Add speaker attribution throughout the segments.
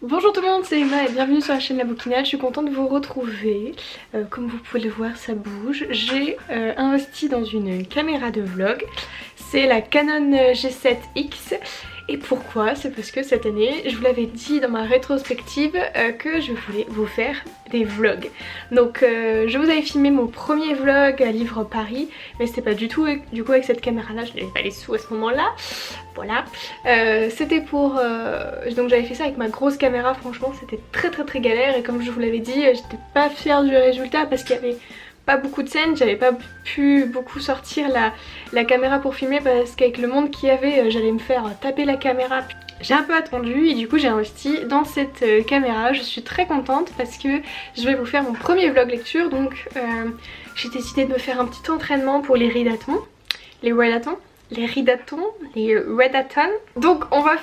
Speaker 1: Bonjour tout le monde, c'est Emma et bienvenue sur la chaîne La Bouquinale. Je suis contente de vous retrouver. Comme vous pouvez le voir, ça bouge. J'ai investi dans une caméra de vlog. C'est la Canon G7X. Et pourquoi? C'est parce que cette année, je vous l'avais dit dans ma rétrospective que je voulais vous faire des vlogs. Donc je vous avais filmé mon premier vlog à Livre Paris, mais c'était pas du tout du coup avec cette caméra là, je n'avais pas les sous à ce moment là. Voilà, c'était pour... donc j'avais fait ça avec ma grosse caméra, franchement c'était très galère et comme je vous l'avais dit, j'étais pas fière du résultat parce qu'il y avait pas beaucoup de scènes, j'avais pas pu beaucoup sortir la caméra pour filmer parce qu'avec le monde qu'il y avait, j'allais me faire taper la caméra. J'ai un peu attendu et du coup j'ai investi dans cette caméra. Je suis très contente parce que je vais vous faire mon premier vlog lecture. Donc j'ai décidé de me faire un petit entraînement pour les ridatons. Les redatons. Donc on va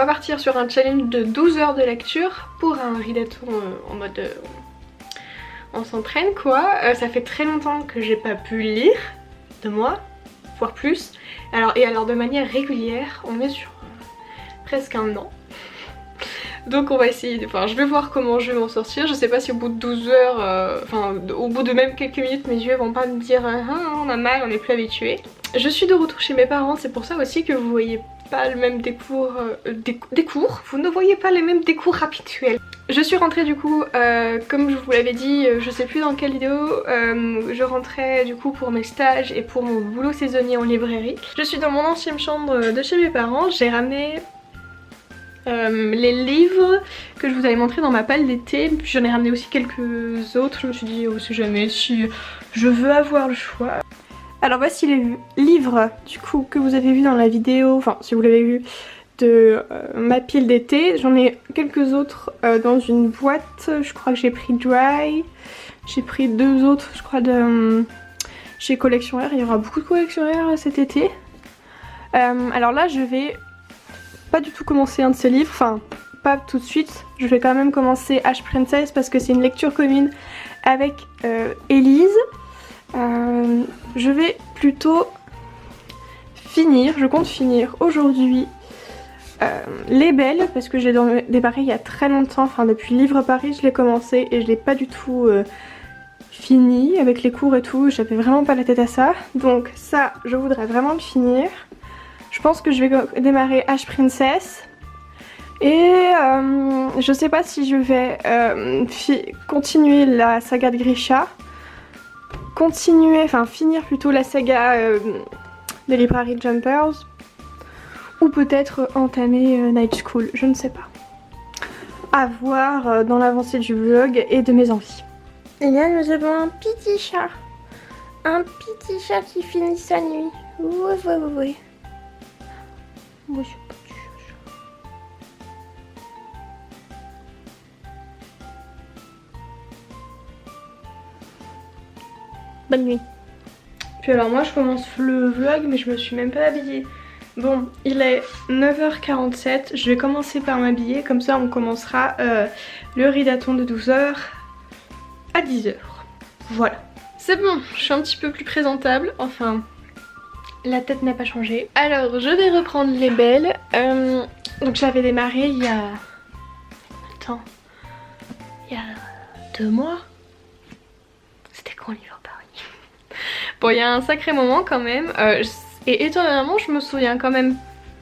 Speaker 1: partir sur un challenge de 12 heures de lecture pour un ridaton en mode... on s'entraîne quoi. Ça fait très longtemps que j'ai pas pu lire de moi, voire plus. Alors de manière régulière, on est sur presque un an. Donc on va essayer, je vais voir comment je vais m'en sortir. Je sais pas si au bout de 12 heures, au bout de même quelques minutes, mes yeux vont pas me dire on a mal, on n'est plus habitué. Je suis de retour chez mes parents, c'est pour ça aussi que vous voyez pas le même décours, vous ne voyez pas les mêmes décours habituels. Je suis rentrée du coup, comme je vous l'avais dit, je sais plus dans quelle vidéo, je rentrais du coup pour mes stages et pour mon boulot saisonnier en librairie. Je suis dans mon ancienne chambre de chez mes parents, j'ai ramené les livres que je vous avais montré dans ma palle d'été, puis j'en ai ramené aussi quelques autres. Je me suis dit oh, si jamais, si je veux avoir le choix. Alors voici les livres du coup que vous avez vu dans la vidéo, enfin si vous l'avez vu, de ma pile d'été. J'en ai quelques autres dans une boîte. Je crois que j'ai pris Dry, j'ai pris deux autres je crois de chez Collection R. Il y aura beaucoup de Collection R cet été. Alors là je vais pas du tout commencer un de ces livres, enfin pas tout de suite. Je vais quand même commencer H Princess parce que c'est une lecture commune avec Elise. Je vais plutôt finir, je compte finir aujourd'hui Les Belles parce que je l'ai démarré il y a très longtemps, enfin depuis Livre Paris je l'ai commencé et je l'ai pas du tout fini avec les cours et tout, j'avais vraiment pas la tête à ça. Donc ça je voudrais vraiment le finir. Je pense que je vais démarrer H Princess et je sais pas si je vais continuer la saga de Grisha, finir plutôt la saga de Library Jumpers ou peut-être entamer Night School, je ne sais pas. À voir dans l'avancée du vlog et de mes envies. Et là nous avons un petit chat qui finit sa nuit. Oui. Moi je suis pas du chat. Bonne nuit. Puis alors moi je commence le vlog mais je me suis même pas habillée. Bon il est 9h47, je vais commencer par m'habiller, comme ça on commencera le ridaton de 12h à 10h. Voilà. C'est bon, je suis un petit peu plus présentable, enfin... la tête n'a pas changé. Alors je vais reprendre Les Belles. Donc j'avais démarré il y a... Attends. Il y a 2 mois. C'était quand Livre Paris? Bon il y a un sacré moment quand même. Et étonnamment je me souviens quand même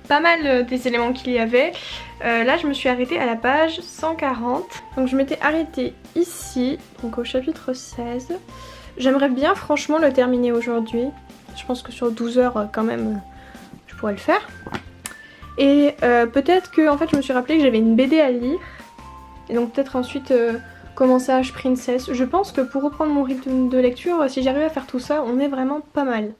Speaker 1: pas mal des éléments qu'il y avait. Là je me suis arrêtée à la page 140. Donc je m'étais arrêtée ici, donc au chapitre 16. J'aimerais bien franchement le terminer aujourd'hui. Je pense que sur 12 heures quand même je pourrais le faire. Et peut-être que en fait je me suis rappelé que j'avais une BD à lire. Et donc peut-être ensuite commencer H Princess. Je pense que pour reprendre mon rythme de lecture, si j'arrive à faire tout ça, on est vraiment pas mal.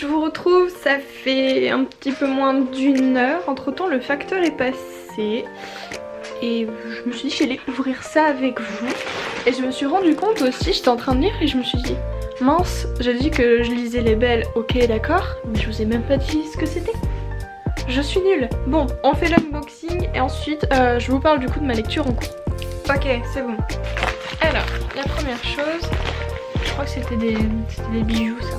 Speaker 1: je vous retrouve, ça fait un petit peu moins d'une heure. Entre temps le facteur est passé et je me suis dit j'allais ouvrir ça avec vous. Et je me suis rendu compte aussi, j'étais en train de lire et je me suis dit mince, j'ai dit que je lisais les belles, ok d'accord, mais je vous ai même pas dit ce que c'était. Je suis nulle. Bon, on fait l'unboxing et ensuite je vous parle du coup de ma lecture en cours. Ok, c'est bon. Alors, la première chose, je crois que c'était des bijoux ça.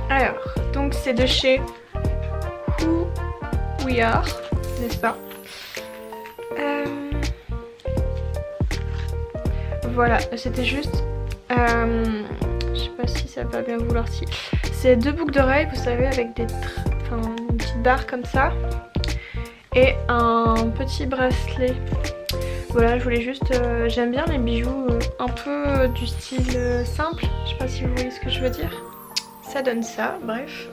Speaker 1: Alors, donc c'est de chez Who We Are, n'est-ce pas? Voilà, c'était juste... je sais pas si ça va bien vouloir si... C'est 2 boucles d'oreilles, vous savez, avec des... Enfin, une petite barre comme ça. Et un petit bracelet. Voilà, je voulais juste... J'aime bien les bijoux un peu du style simple. Je sais pas si vous voyez ce que je veux dire. Ça donne ça, bref.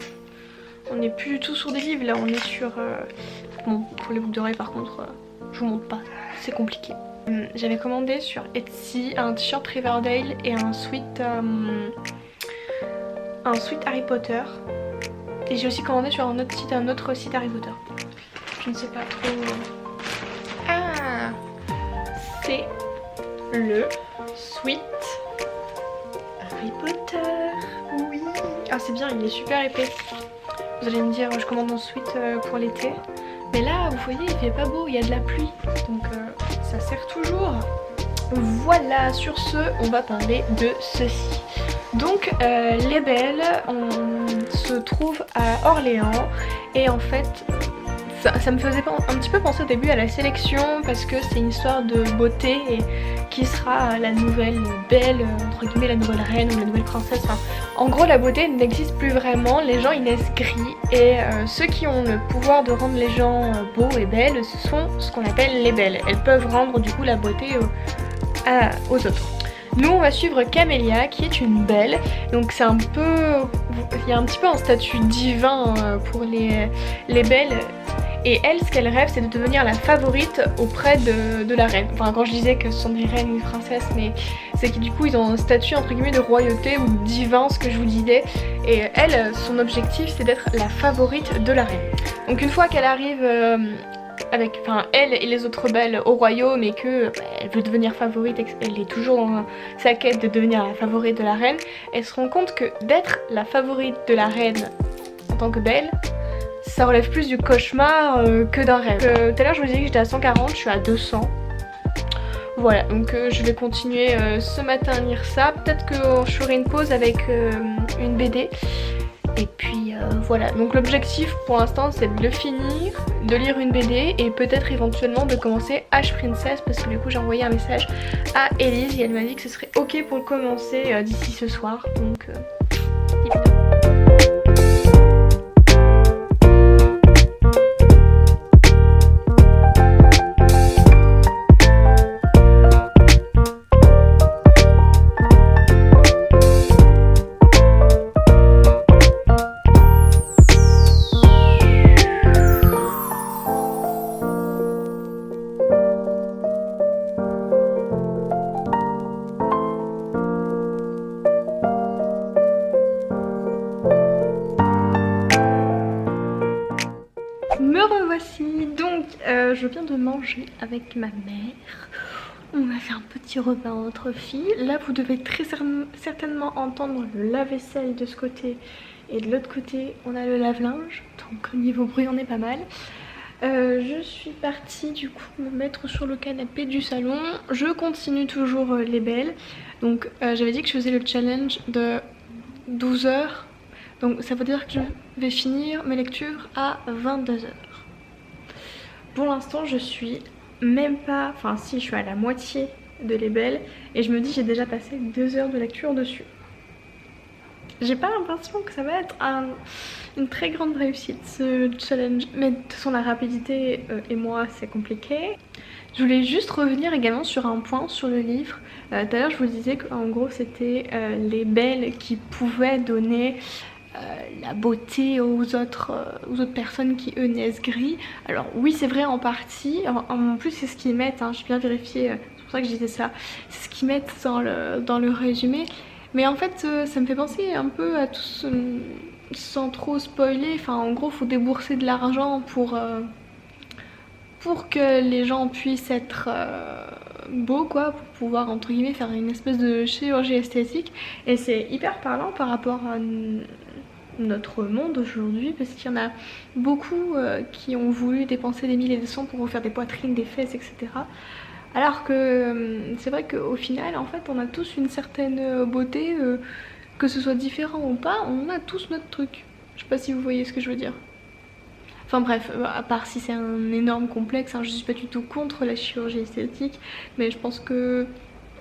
Speaker 1: On n'est plus du tout sur des livres, là on est sur... Bon, pour les boucles d'oreilles par contre, je vous montre pas, c'est compliqué. J'avais commandé sur Etsy un t-shirt Riverdale et un sweat Harry Potter. Et j'ai aussi commandé sur un autre site Harry Potter. Je ne sais pas trop... Ah, c'est le sweat Harry Potter. Oui. Ah c'est bien, il est super épais. Vous allez me dire, je commande un sweat pour l'été. Mais là, vous voyez, il fait pas beau, il y a de la pluie. Donc ça sert toujours. Voilà, sur ce, on va parler de ceci. Donc les belles, on se trouve à Orléans. Et en fait, ça me faisait un petit peu penser au début à la sélection. Parce que c'est une histoire de beauté et qui sera la nouvelle belle, entre guillemets la nouvelle reine ou la nouvelle princesse. Enfin, en gros la beauté n'existe plus vraiment, les gens ils naissent gris et ceux qui ont le pouvoir de rendre les gens beaux et belles, ce sont ce qu'on appelle les belles. Elles peuvent rendre du coup la beauté aux autres. Nous on va suivre Camélia qui est une belle, donc c'est un peu... Il y a un petit peu un statut divin pour les belles. Et elle, ce qu'elle rêve, c'est de devenir la favorite auprès de la reine. Enfin, quand je disais que ce sont des reines ou des princesses, mais c'est que du coup, ils ont un statut entre guillemets de royauté ou divin, ce que je vous disais. Et elle, son objectif, c'est d'être la favorite de la reine. Donc une fois qu'elle arrive avec, enfin, elle et les autres belles au royaume et que elle veut devenir favorite, elle est toujours dans sa quête de devenir la favorite de la reine, elle se rend compte que d'être la favorite de la reine en tant que belle, ça relève plus du cauchemar que d'un rêve. Tout à l'heure je vous disais que j'étais à 140, je suis à 200. Voilà, donc je vais continuer ce matin à lire ça. Peut-être que je ferai une pause avec une BD. Et puis voilà, donc l'objectif pour l'instant c'est de le finir, de lire une BD et peut-être éventuellement de commencer H Princess parce que du coup j'ai envoyé un message à Elise et elle m'a dit que ce serait ok pour le commencer d'ici ce soir. Donc évidemment. Me revoici, donc je viens de manger avec ma mère. On a fait un petit repas entre filles. Là vous devez très certainement entendre le lave-vaisselle de ce côté et de l'autre côté on a le lave-linge. Donc au niveau bruit on est pas mal. Je suis partie du coup me mettre sur le canapé du salon. Je continue toujours les belles. Donc j'avais dit que je faisais le challenge de 12 heures. Donc ça veut dire que je vais finir mes lectures à 22 h. Pour l'instant je suis même pas... Enfin si, je suis à la moitié de Les Belles et je me dis j'ai déjà passé 2 heures de lecture dessus. J'ai pas l'impression que ça va être une très grande réussite ce challenge. Mais de toute façon la rapidité et moi c'est compliqué. Je voulais juste revenir également sur un point sur le livre. Tout à l'heure je vous disais qu'en gros c'était les belles qui pouvaient donner la beauté aux autres personnes qui eux naissent gris. Alors oui c'est vrai en partie, en plus c'est ce qu'ils mettent, hein, j'ai bien vérifié, c'est pour ça que je disais ça, c'est ce qu'ils mettent dans le résumé. Mais en fait ça me fait penser un peu à tout
Speaker 2: sans trop spoiler, enfin en gros faut débourser de l'argent pour que les gens puissent être beaux quoi, pour pouvoir entre guillemets faire une espèce de chirurgie esthétique. Et c'est hyper parlant par rapport à notre monde aujourd'hui, parce qu'il y en a beaucoup qui ont voulu dépenser des milliers et des cents pour refaire des poitrines, des fesses, etc. Alors que c'est vrai qu'au final, en fait, on a tous une certaine beauté, que ce soit différent ou pas, on a tous notre truc. Je sais pas si vous voyez ce que je veux dire. Enfin bref, à part si c'est un énorme complexe, hein, je suis pas du tout contre la chirurgie esthétique, mais je pense que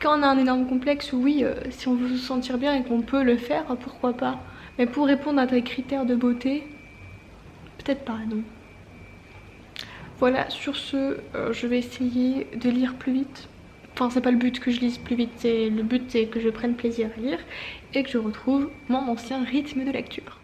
Speaker 2: quand on a un énorme complexe, oui, si on veut se sentir bien et qu'on peut le faire, pourquoi pas. Mais pour répondre à tes critères de beauté, peut-être pas, non. Voilà, sur ce, je vais essayer de lire plus vite. Enfin, c'est pas le but que je lise plus vite, le but c'est que je prenne plaisir à lire et que je retrouve mon ancien rythme de lecture.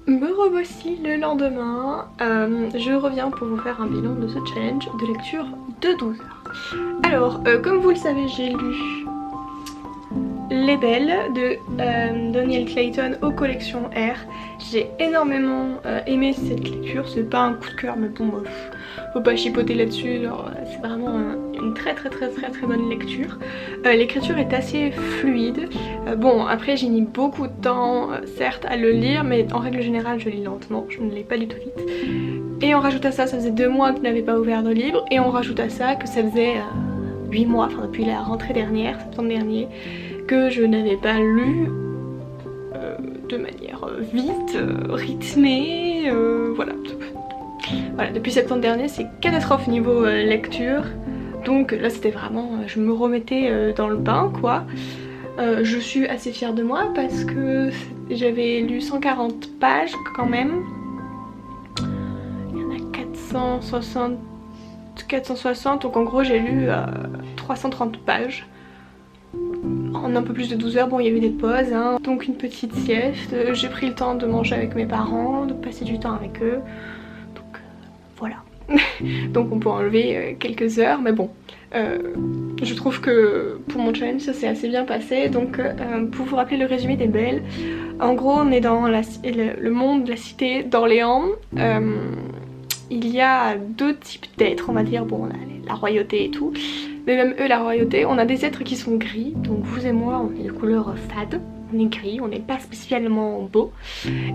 Speaker 2: Me revoici le lendemain, je reviens pour vous faire un bilan de ce challenge de lecture de 12 heures. Alors, comme vous le savez, j'ai lu Les Belles de Daniel Clayton aux collections R. J'ai énormément aimé cette lecture, c'est pas un coup de cœur mais bon, faut pas chipoter là-dessus, c'est vraiment une très bonne lecture. L'écriture est assez fluide, bon après j'ai mis beaucoup de temps certes à le lire, mais en règle générale je lis lentement, je ne lis pas du tout vite. Et on rajoute à ça, ça faisait 2 mois que je n'avais pas ouvert de livre, et on rajoute à ça que ça faisait 8 mois, enfin depuis la rentrée dernière, septembre dernier, que je n'avais pas lu de manière vite, rythmée, voilà. Voilà, depuis septembre dernier c'est catastrophe niveau lecture, donc là c'était vraiment, je me remettais dans le bain quoi. Je suis assez fière de moi parce que j'avais lu 140 pages quand même, il y en a 460, donc en gros j'ai lu 330 pages. En un peu plus de 12 heures, bon il y a eu des pauses, hein, donc une petite sieste, j'ai pris le temps de manger avec mes parents, de passer du temps avec eux, donc voilà.
Speaker 1: Donc on peut enlever quelques heures, mais bon. Je trouve que pour mon challenge ça s'est assez bien passé. Donc pour vous rappeler le résumé des belles, en gros on est dans le monde de la cité d'Orléans. Il y a deux types d'êtres, on va dire, bon la royauté et tout, mais même eux la royauté, on a des êtres qui sont gris, donc vous et moi on est de couleur fade, on est gris, on n'est pas spécialement beau,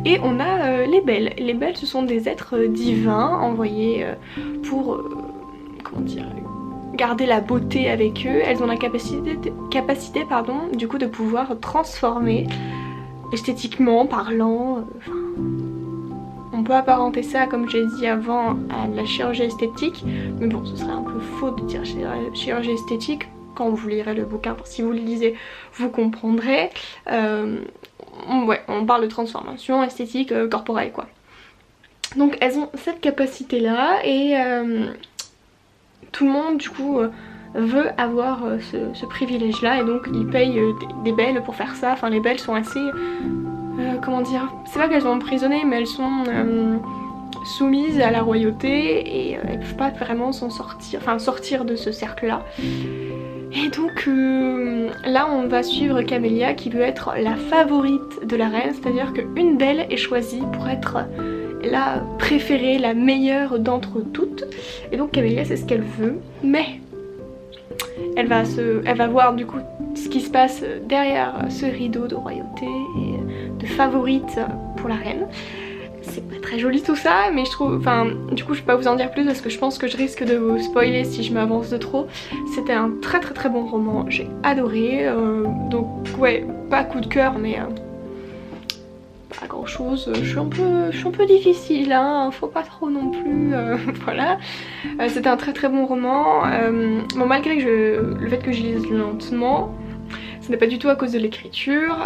Speaker 1: et on a les belles. Les belles ce sont des êtres divins envoyés pour, comment dire, garder la beauté avec eux. Elles ont la capacité du coup de pouvoir transformer esthétiquement parlant, on peut apparenter ça, comme j'ai dit avant, à la chirurgie esthétique, mais bon, ce serait un peu faux de dire chirurgie esthétique. Quand vous lirez le bouquin, si vous le lisez, vous comprendrez. Ouais, on parle de transformation esthétique corporelle, quoi. Donc elles ont cette capacité-là et tout le monde, du coup, veut avoir ce privilège-là, et donc ils payent des belles pour faire ça. Enfin, les belles sont assez... comment dire, c'est pas qu'elles sont emprisonnées, mais elles sont soumises à la royauté et elles peuvent pas vraiment s'en sortir, enfin sortir de ce cercle là. Et donc là on va suivre Camélia qui veut être la favorite de la reine, c'est-à-dire qu'une belle est choisie pour être la préférée, la meilleure d'entre toutes. Et donc Camélia c'est ce qu'elle veut, mais elle va voir du coup ce qui se passe derrière ce rideau de royauté et de favorite pour la reine. C'est pas très joli tout ça, mais je trouve, enfin du coup je vais pas vous en dire plus parce que je pense que je risque de vous spoiler si je m'avance de trop. C'était un très bon roman, j'ai adoré, donc ouais, pas coup de cœur mais pas grand chose. Je suis un peu difficile, hein, faut pas trop non plus, voilà. C'était un très bon roman, bon malgré que le fait que je lise lentement, ce n'est pas du tout à cause de l'écriture.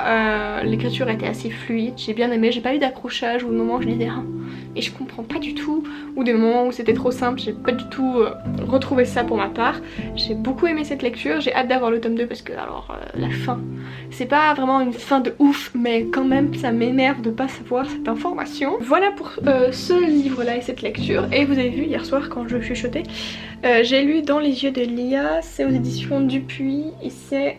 Speaker 1: L'écriture était assez fluide, j'ai bien aimé, j'ai pas eu d'accrochage au moment où je lisais et je comprends pas du tout, ou des moments où c'était trop simple, j'ai pas du tout retrouvé ça pour ma part. J'ai beaucoup aimé cette lecture, j'ai hâte d'avoir le tome 2 parce que alors la fin, c'est pas vraiment une fin de ouf, mais quand même ça m'énerve de pas savoir cette information. Voilà pour ce livre là et cette lecture, et vous avez vu hier soir quand je chuchotais, j'ai lu Dans les yeux de Lia, c'est aux éditions Dupuis et c'est...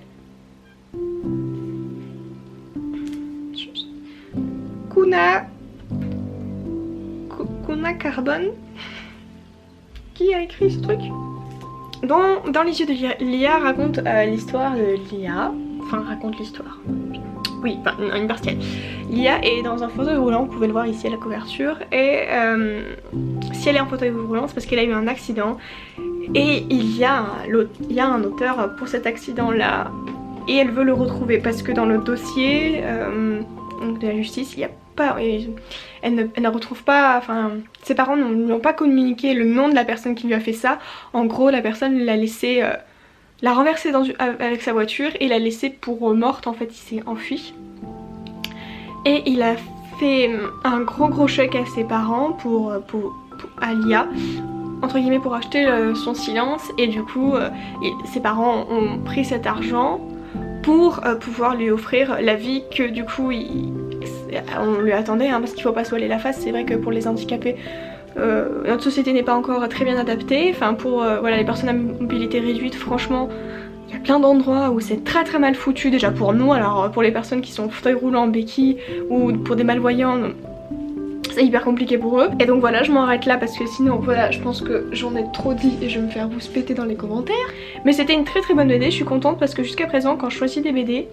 Speaker 1: Kuna Carbone. Qui a écrit ce truc? Dans les yeux de Lia raconte l'histoire de Lia. Enfin raconte l'histoire. Oui, enfin une partie. Lia est dans un fauteuil roulant, vous pouvez le voir ici à la couverture. Et si elle est en fauteuil roulant, c'est parce qu'elle a eu un accident. Et il y a un auteur pour cet accident là. Et elle veut le retrouver parce que dans le dossier de la justice, il y a pas, elle ne retrouve pas, enfin ses parents ne lui ont pas communiqué le nom de la personne qui lui a fait ça. En gros la personne l'a laissé, l'a renversée avec sa voiture et l'a laissée pour morte, en fait il s'est enfui. Et il a fait un gros chèque à ses parents pour Lia, entre guillemets, pour acheter son silence, et du coup ses parents ont pris cet argent pour pouvoir lui offrir la vie que du coup on lui attendait, hein, parce qu'il faut pas se voiler la face. C'est vrai que pour les handicapés, notre société n'est pas encore très bien adaptée. Enfin pour voilà, les personnes à mobilité réduite, franchement il y a plein d'endroits où c'est très mal foutu déjà pour nous. Alors pour les personnes qui sont en fauteuil roulant, béquilles, ou pour des malvoyants, c'est hyper compliqué pour eux. Et donc voilà, je m'arrête là parce que sinon voilà, je pense que j'en ai trop dit et je vais me faire vous péter dans les commentaires. Mais c'était une très bonne BD, je suis contente parce que jusqu'à présent quand je choisis des BD,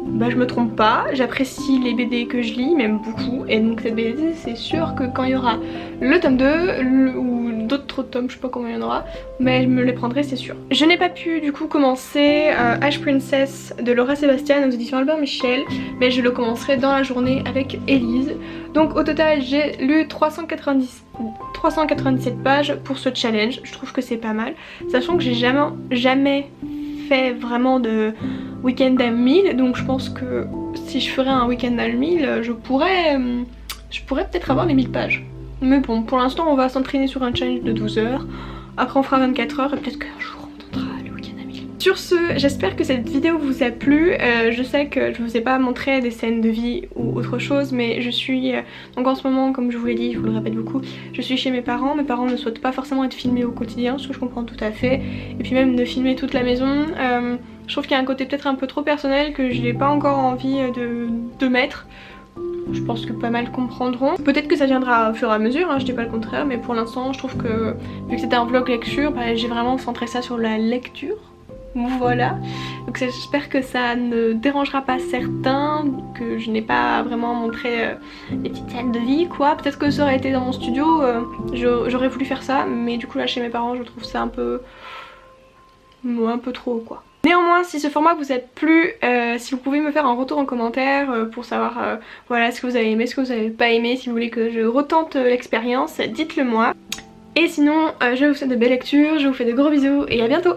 Speaker 1: bah je me trompe pas, j'apprécie les BD que je lis, même beaucoup. Et donc cette BD, c'est sûr que quand il y aura le tome 2 ou d'autres tomes, je sais pas combien il y en aura, mais je me les prendrai, c'est sûr. Je n'ai pas pu du coup commencer Ash Princess de Laura Sébastien aux éditions Albert Michel, mais je le commencerai dans la journée avec Elise. Donc au total j'ai lu 397 pages pour ce challenge. Je trouve que c'est pas mal, sachant que j'ai jamais fait vraiment de week-end à 1000, donc je pense que si je ferais un week-end à 1000, je pourrais peut-être avoir les 1000 pages. Mais bon, pour l'instant on va s'entraîner sur un challenge de 12 heures, après on fera 24 heures et peut-être qu'un jour on tentera le week-end à 1000.
Speaker 2: Sur ce, j'espère que cette vidéo vous a plu. Je sais que je vous ai pas montré des scènes de vie ou autre chose, mais je suis donc en ce moment, comme je vous l'ai dit, je vous le répète beaucoup, je suis chez mes parents. Mes parents ne souhaitent pas forcément être filmés au quotidien, ce que je comprends tout à fait. Et puis même de filmer toute la maison, je trouve qu'il y a un côté peut-être un peu trop personnel que je n'ai pas encore envie de mettre. Je pense que pas mal comprendront. Peut-être que ça viendra au fur et à mesure, hein, je dis pas le contraire, mais pour l'instant je trouve que vu que c'était un vlog lecture, bah, j'ai vraiment centré ça sur la lecture. Voilà, donc j'espère que ça ne dérangera pas certains, que je n'ai pas vraiment montré les petites scènes de vie quoi. Peut-être que ça aurait été dans mon studio, j'aurais voulu faire ça, mais du coup là chez mes parents je trouve ça un peu trop quoi. Néanmoins, si ce format vous a plu, si vous pouvez me faire un retour en commentaire pour savoir voilà, ce que vous avez aimé, ce que vous n'avez pas aimé, si vous voulez que je retente l'expérience, dites-le moi. Et sinon, je vous souhaite de belles lectures, je vous fais de gros bisous et à bientôt.